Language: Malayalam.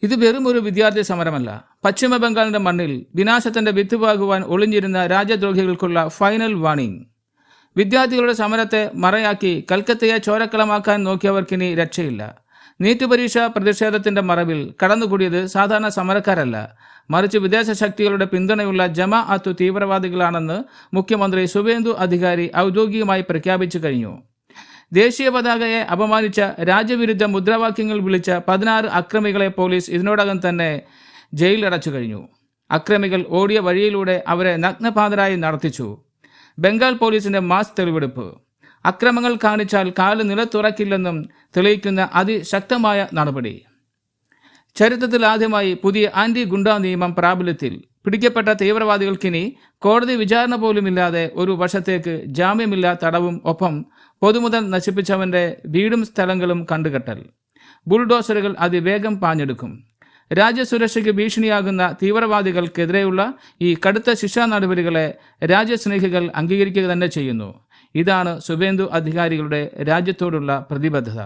ഇത് വെറും ഒരു വിദ്യാർത്ഥി സമരമല്ല. പശ്ചിമ ബംഗാളിന്റെ മണ്ണിൽ വിനാശത്തിന്റെ വിത്തുപാകുവാൻ ഒളിഞ്ഞിരുന്ന രാജ്യദ്രോഹികൾക്കുള്ള ഫൈനൽ വാണിംഗ്. വിദ്യാർത്ഥികളുടെ സമരത്തെ മറയാക്കി കൽക്കത്തയെ ചോരക്കളമാക്കാൻ നോക്കിയവർക്കിനി രക്ഷയില്ല. നീറ്റ് പരീക്ഷ പ്രതിഷേധത്തിന്റെ മറവിൽ കടന്നുകൂടിയത് സാധാരണ സമരക്കാരല്ല, മറിച്ച് വിദേശ ശക്തികളുടെ പിന്തുണയുള്ള ജമാഅത്തു തീവ്രവാദികളാണെന്ന് മുഖ്യമന്ത്രി സുവേന്ദു അധികാരി ഔദ്യോഗികമായി പ്രഖ്യാപിച്ചു കഴിഞ്ഞു. ദേശീയ പതാകയെ അപമാനിച്ച, രാജ്യവിരുദ്ധ മുദ്രാവാക്യങ്ങൾ വിളിച്ച 16 അക്രമികളെ പോലീസ് ഇതിനോടകം തന്നെ ജയിലിലടച്ചു കഴിഞ്ഞു. അക്രമികൾ ഓടിയ വഴിയിലൂടെ അവരെ നഗ്നപാതരായി നടത്തിച്ചു. ബംഗാൾ പോലീസിന്റെ മാസ് തെളിവെടുപ്പ്. അക്രമങ്ങൾ കാണിച്ചാൽ കാല് നിലത്തുറക്കില്ലെന്നും തെളിയിക്കുന്ന അതിശക്തമായ നടപടി. ചരിത്രത്തിൽ ആദ്യമായി പുതിയ ആന്റി ഗുണ്ടാ നിയമം പ്രാബല്യത്തിൽ. പിടിക്കപ്പെട്ട തീവ്രവാദികൾക്കിനി കോടതി വിചാരണ പോലുമില്ലാതെ 1 വർഷത്തേക്ക് ജാമ്യമില്ലാ തടവും ഒപ്പം പൊതുമുതൽ നശിപ്പിച്ചവന്റെ വീടും സ്ഥലങ്ങളും കണ്ടുകെട്ടൽ. ബുൾഡോസറുകൾ അതിവേഗം പാഞ്ഞെടുക്കും. രാജ്യസുരക്ഷയ്ക്ക് ഭീഷണിയാകുന്ന തീവ്രവാദികൾക്കെതിരെയുള്ള ഈ കടുത്ത ശിക്ഷാ നടപടികളെ രാജ്യസ്നേഹികൾ അംഗീകരിക്കുക തന്നെ ചെയ്യുന്നു. ഇതാണ് സുവേന്ദു അധികാരികളുടെ രാജ്യത്തോടുള്ള പ്രതിബദ്ധത.